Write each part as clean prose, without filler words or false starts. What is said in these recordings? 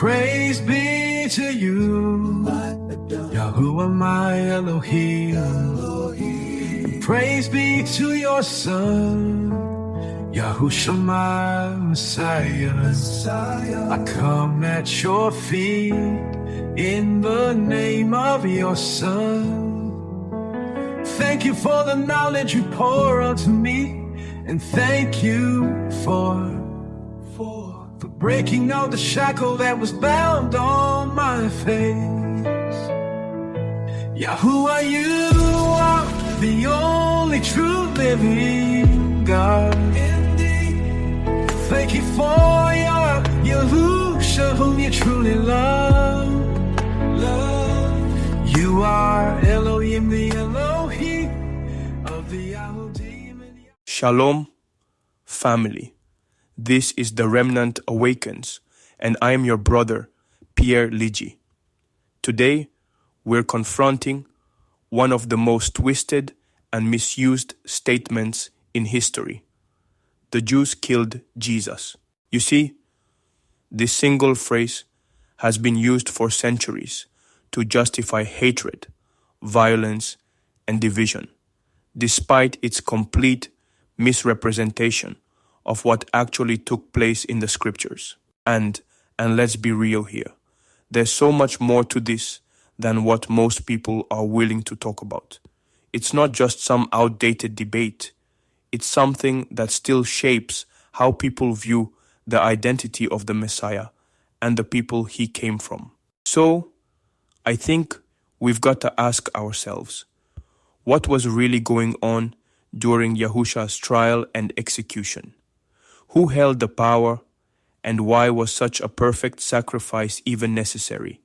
Praise be to you, Yahuwah my Elohim. Praise be to your Son, Yahushua my Messiah. I come at your feet in the name of your Son. Thank you for the knowledge you pour unto me, and thank you for breaking all the shackle that was bound on my face. Yahuwah, you are the only true living God. Thank you for your Yahusha, whom you truly love. You are Elohim, the Elohim of the Yahudim. Shalom, family. This is The Remnant Awakens, and I am your brother, Pierre Ligi. Today, we're confronting one of the most twisted and misused statements in history. The Jews killed Jesus. You see, this single phrase has been used for centuries to justify hatred, violence, and division, despite its complete misrepresentation of what actually took place in the scriptures. And let's be real here, there's so much more to this than what most people are willing to talk about. It's not just some outdated debate. It's something that still shapes how people view the identity of the Messiah and the people he came from. So, I think we've got to ask ourselves, what was really going on during Yahusha's trial and execution? Who held the power, and why was such a perfect sacrifice even necessary?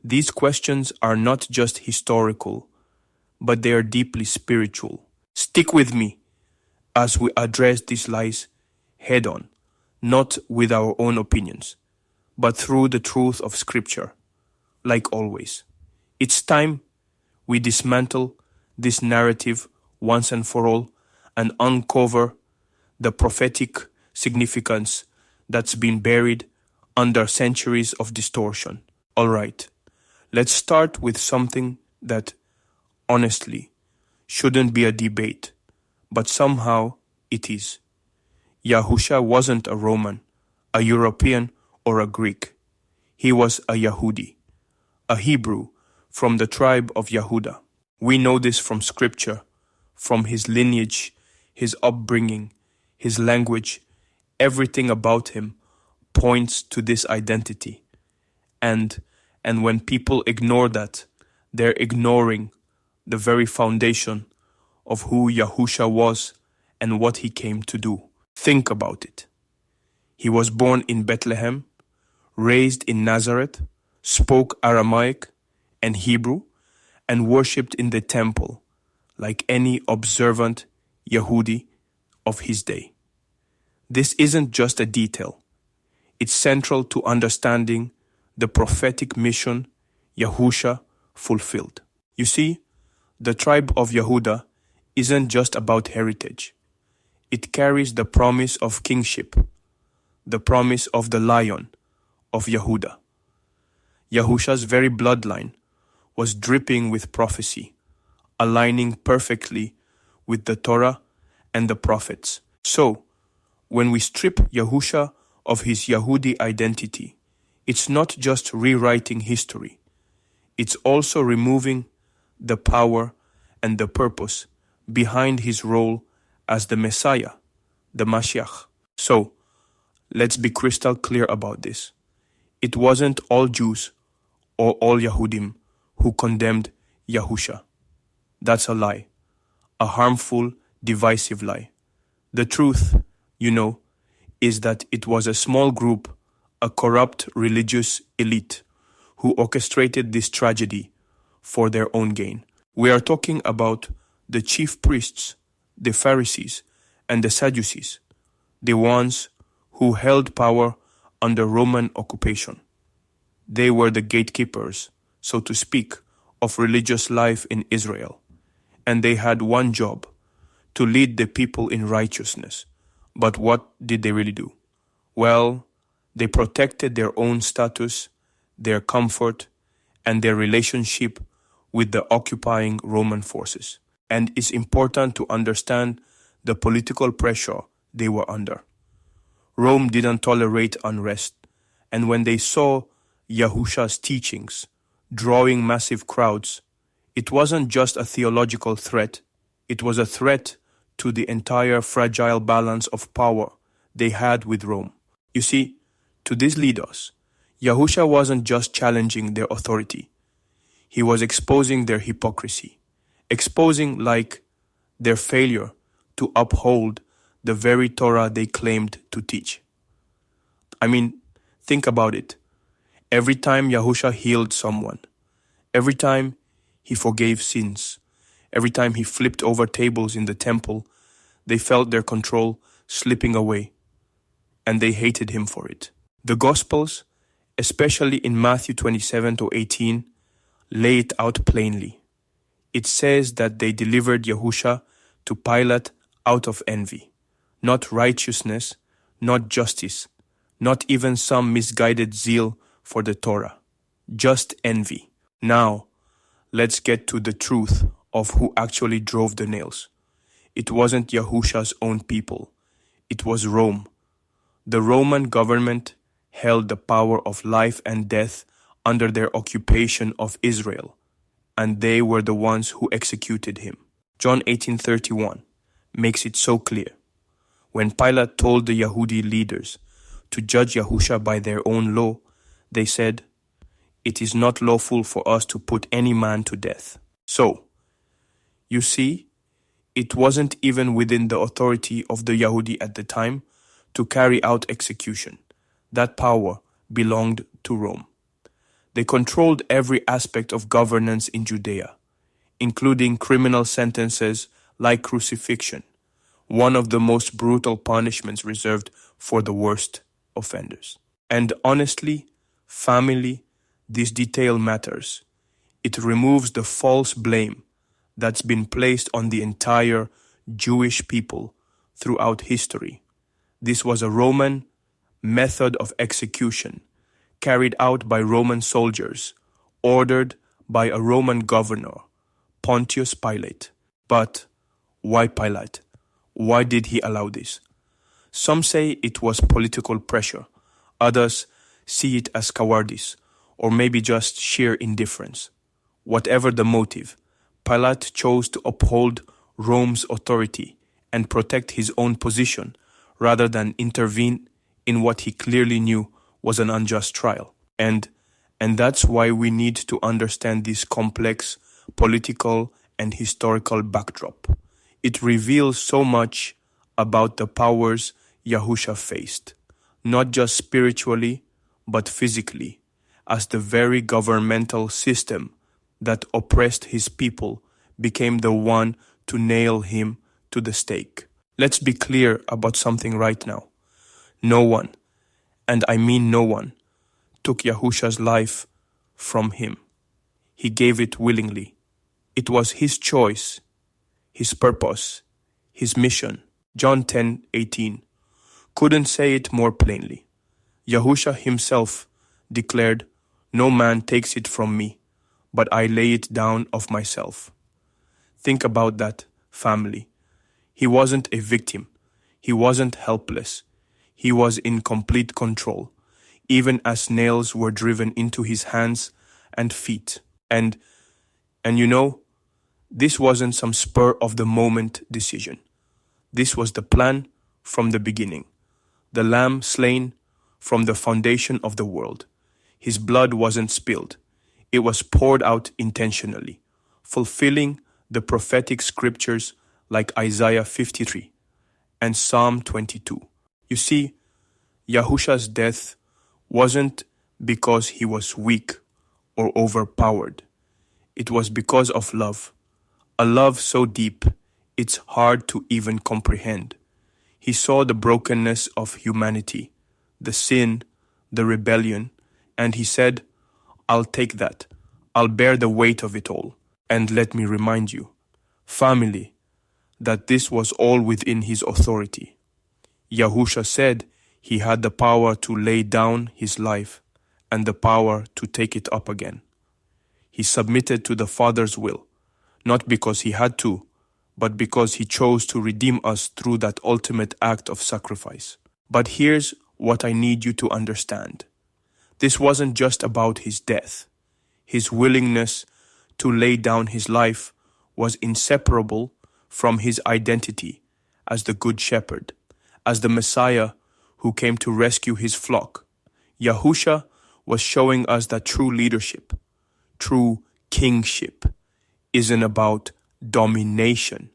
These questions are not just historical, but they are deeply spiritual. Stick with me as we address these lies head on, not with our own opinions, but through the truth of Scripture. Like always, it's time we dismantle this narrative once and for all and uncover the prophetic significance that's been buried under centuries of distortion. All right, let's start with something that, honestly, shouldn't be a debate, but somehow it is. Yahusha wasn't a Roman, a European, or a Greek. He was a Yahudi, a Hebrew from the tribe of Yehuda. We know this from Scripture, from his lineage, his upbringing, his language. Everything about him points to this identity. And when people ignore that, they're ignoring the very foundation of who Yahusha was and what he came to do. Think about it. He was born in Bethlehem, raised in Nazareth, spoke Aramaic and Hebrew, and worshipped in the temple like any observant Yehudi of his day. This isn't just a detail. It's central to understanding the prophetic mission Yahusha fulfilled. You see, the tribe of Yehuda isn't just about heritage. It carries the promise of kingship, the promise of the Lion of Yehuda. Yahusha's very bloodline was dripping with prophecy, aligning perfectly with the Torah and the prophets. So, when we strip Yahusha of his Yehudi identity, it's not just rewriting history. It's also removing the power and the purpose behind his role as the Messiah, the Mashiach. So, let's be crystal clear about this. It wasn't all Jews or all Yahudim who condemned Yahusha. That's a lie, a harmful, divisive lie. The truth, is that it was a small group, a corrupt religious elite, who orchestrated this tragedy for their own gain. We are talking about the chief priests, the Pharisees, and the Sadducees, the ones who held power under Roman occupation. They were the gatekeepers, so to speak, of religious life in Israel, and they had one job, to lead the people in righteousness. But what did they really do? Well, They protected their own status, their comfort, and their relationship with the occupying Roman forces. And it's important to understand the political pressure they were under. Rome didn't tolerate unrest, and when they saw Yahusha's teachings drawing massive crowds, it wasn't just a theological threat, it was a threat to the entire fragile balance of power they had with Rome. You see, to these leaders, Yahusha wasn't just challenging their authority. He was exposing their hypocrisy, exposing their failure to uphold the very Torah they claimed to teach. I mean, think about it. Every time Yahusha healed someone, every time he forgave sins, every time he flipped over tables in the temple, they felt their control slipping away, and they hated him for it. The Gospels, especially in Matthew 27-18, lay it out plainly. It says that they delivered Yahusha to Pilate out of envy, not righteousness, not justice, not even some misguided zeal for the Torah, just envy. Now, let's get to the truth of who actually drove the nails. It wasn't Yahusha's own people. It was Rome. The Roman government held the power of life and death under their occupation of Israel, and they were the ones who executed him. John 18:31 makes it so clear. When Pilate told the Yahudi leaders to judge Yahusha by their own law, they said, "It is not lawful for us to put any man to death." So, you see, it wasn't even within the authority of the Yahudi at the time to carry out execution. That power belonged to Rome. They controlled every aspect of governance in Judea, including criminal sentences like crucifixion, one of the most brutal punishments reserved for the worst offenders. And honestly, family, this detail matters. It removes the false blame that's been placed on the entire Jewish people throughout history. This was a Roman method of execution carried out by Roman soldiers, ordered by a Roman governor, Pontius Pilate. But why Pilate? Why did he allow this? Some say it was political pressure. Others see it as cowardice, or maybe just sheer indifference. Whatever the motive, Pilate chose to uphold Rome's authority and protect his own position rather than intervene in what he clearly knew was an unjust trial. And that's why we need to understand this complex political and historical backdrop. It reveals so much about the powers Yahusha faced, not just spiritually, but physically, as the very governmental system that oppressed his people became the one to nail him to the stake. Let's be clear about something right now. No one, and I mean no one, took Yahusha's life from him. He gave it willingly. It was his choice, his purpose, his mission. John 10:18 couldn't say it more plainly. Yahusha himself declared, "No man takes it from me, but I lay it down of myself." Think about that, family. He wasn't a victim. He wasn't helpless. He was in complete control, even as nails were driven into his hands and feet. And you know, this wasn't some spur-of-the-moment decision. This was the plan from the beginning. The lamb slain from the foundation of the world. His blood wasn't spilled. It was poured out intentionally, fulfilling the prophetic scriptures like Isaiah 53 and Psalm 22. You see, Yahusha's death wasn't because he was weak or overpowered. It was because of love, a love so deep it's hard to even comprehend. He saw the brokenness of humanity, the sin, the rebellion, and he said, "I'll take that. I'll bear the weight of it all." And let me remind you, family, that this was all within his authority. Yahusha said He had the power to lay down his life and the power to take it up again. He submitted to the Father's will, not because he had to, but because he chose to redeem us through that ultimate act of sacrifice. But here's what I need you to understand. This wasn't just about his death. His willingness to lay down his life was inseparable from his identity as the Good Shepherd, as the Messiah who came to rescue his flock. Yahusha was showing us that true leadership, true kingship, isn't about domination.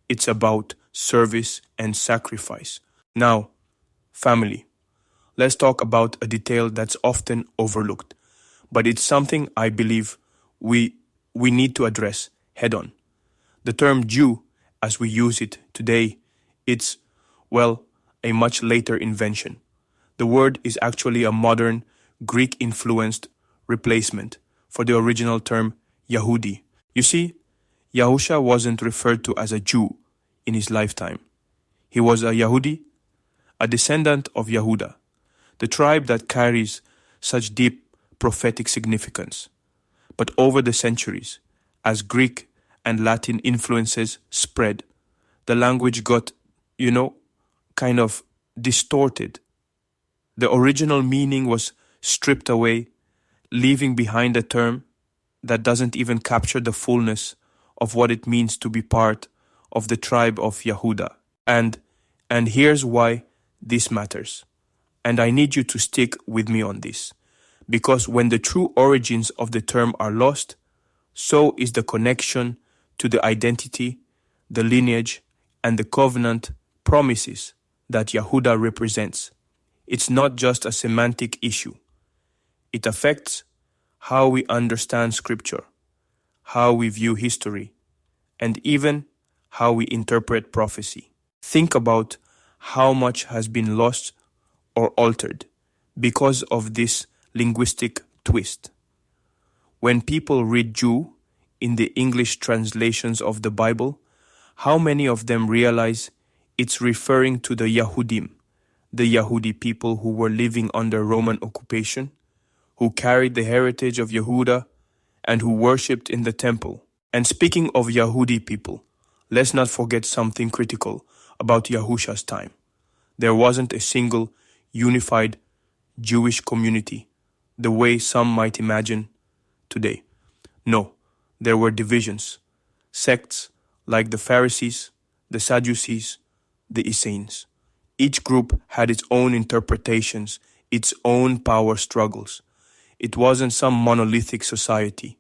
It's about service and sacrifice. Now, family, let's talk about a detail that's often overlooked, but it's something I believe we need to address head on. The term Jew, as we use it today, it's, well, a much later invention. The word is actually a modern, Greek-influenced replacement for the original term Yahudi. You see, Yahusha wasn't referred to as a Jew in his lifetime. He was a Yahudi, a descendant of Yehuda, the tribe that carries such deep prophetic significance. But over the centuries, as Greek and Latin influences spread, the language got, kind of distorted. The original meaning was stripped away, leaving behind a term that doesn't even capture the fullness of what it means to be part of the tribe of Yehuda. And here's why this matters. And I need you to stick with me on this. Because when the true origins of the term are lost, so is the connection to the identity, the lineage, and the covenant promises that Yehuda represents. It's not just a semantic issue. It affects how we understand Scripture, how we view history, and even how we interpret prophecy. Think about how much has been lost or altered because of this linguistic twist. When people read Jew in the English translations of the Bible, how many of them realize it's referring to the Yahudim, the Yahudi people who were living under Roman occupation, who carried the heritage of Yehuda, and who worshipped in the temple? And speaking of Yahudi people, let's not forget something critical about Yahusha's time. There wasn't a single unified Jewish community the way some might imagine today. No, there were divisions, sects like the Pharisees, the Sadducees, the Essenes. Each group had its own interpretations, its own power struggles. It wasn't some monolithic society.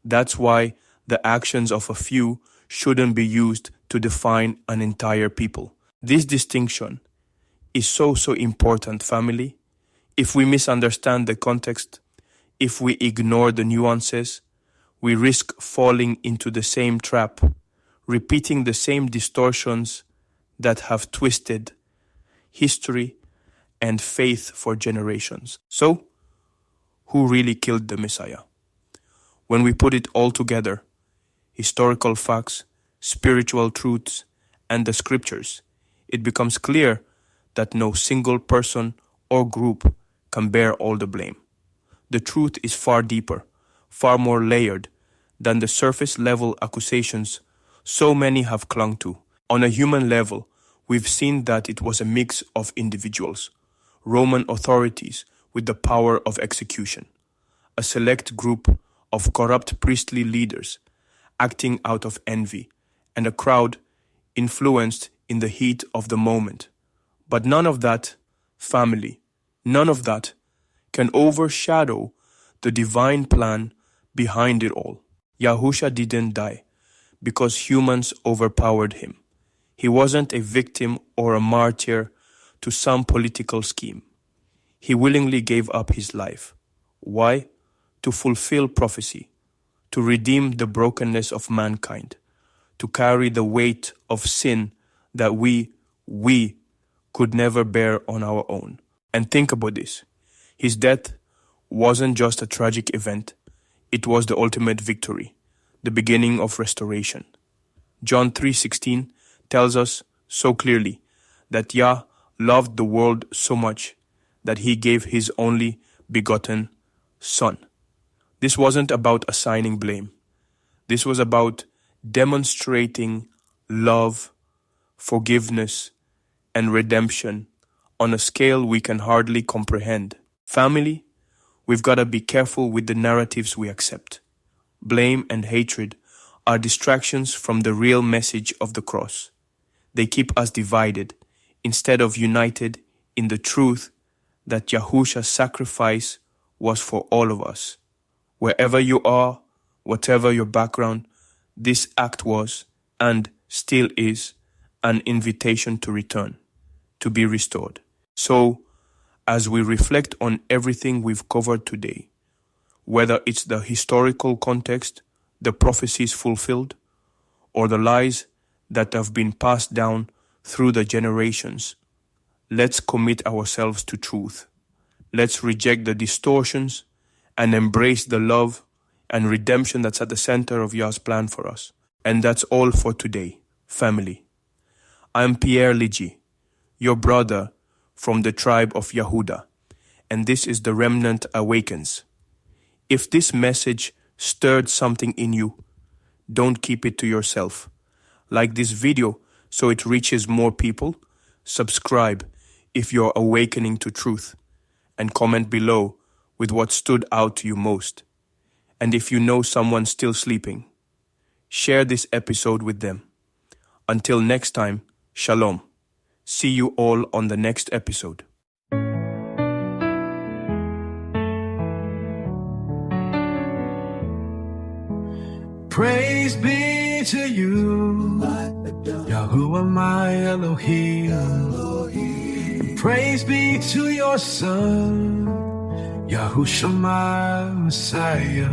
That's why the actions of a few shouldn't be used to define an entire people. This distinction is so important, family. If we misunderstand the context, if we ignore the nuances, we risk falling into the same trap, repeating the same distortions that have twisted history and faith for generations. So, who really killed the Messiah? When we put it all together, historical facts, spiritual truths, and the scriptures, it becomes clear that no single person or group can bear all the blame. The truth is far deeper, far more layered than the surface level accusations so many have clung to. On a human level, we've seen that it was a mix of individuals, Roman authorities with the power of execution, a select group of corrupt priestly leaders acting out of envy, and a crowd influenced in the heat of the moment. But none of that, family, none of that can overshadow the divine plan behind it all. Yahusha didn't die because humans overpowered him. He wasn't a victim or a martyr to some political scheme. He willingly gave up his life. Why? To fulfill prophecy, to redeem the brokenness of mankind, to carry the weight of sin that we could never bear on our own. And think about this. His death wasn't just a tragic event. It was the ultimate victory, the beginning of restoration. John 3:16 tells us so clearly that Yah loved the world so much that he gave his only begotten Son. This wasn't about assigning blame. This was about demonstrating love, forgiveness, and redemption on a scale we can hardly comprehend. Family, we've got to be careful with the narratives we accept. Blame and hatred are distractions from the real message of the cross. They keep us divided instead of united in the truth that Yahushua's sacrifice was for all of us. Wherever you are, whatever your background, this act was, and still is, an invitation to return, to be restored. So, as we reflect on everything we've covered today, whether it's the historical context, the prophecies fulfilled, or the lies that have been passed down through the generations, let's commit ourselves to truth. Let's reject the distortions and embrace the love and redemption that's at the center of Yah's plan for us. And that's all for today, family. I'm Pierre Ligi, your brother from the tribe of Yehuda, and this is The Remnant Awakens. If this message stirred something in you, don't keep it to yourself. Like this video so it reaches more people, subscribe if you're awakening to truth, and comment below with what stood out to you most. And if you know someone still sleeping, share this episode with them. Until next time, Shalom. See you all on the next episode. Praise be to you, Yahuwah my Elohim. Praise be to your Son, Yahushua my Messiah.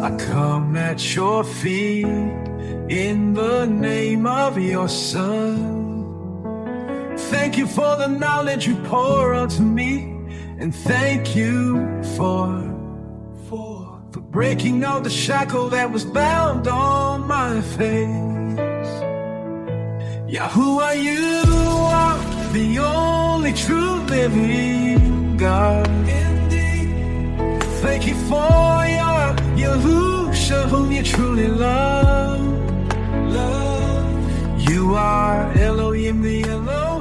I come at your feet in the name of your Son. Thank you for the knowledge you pour unto me, and thank you for breaking all the shackle that was bound on my face. Yahuwah, you are the only true living God. Thank you for your Yahusha, whom you truly love. You are Elohim the Elohim.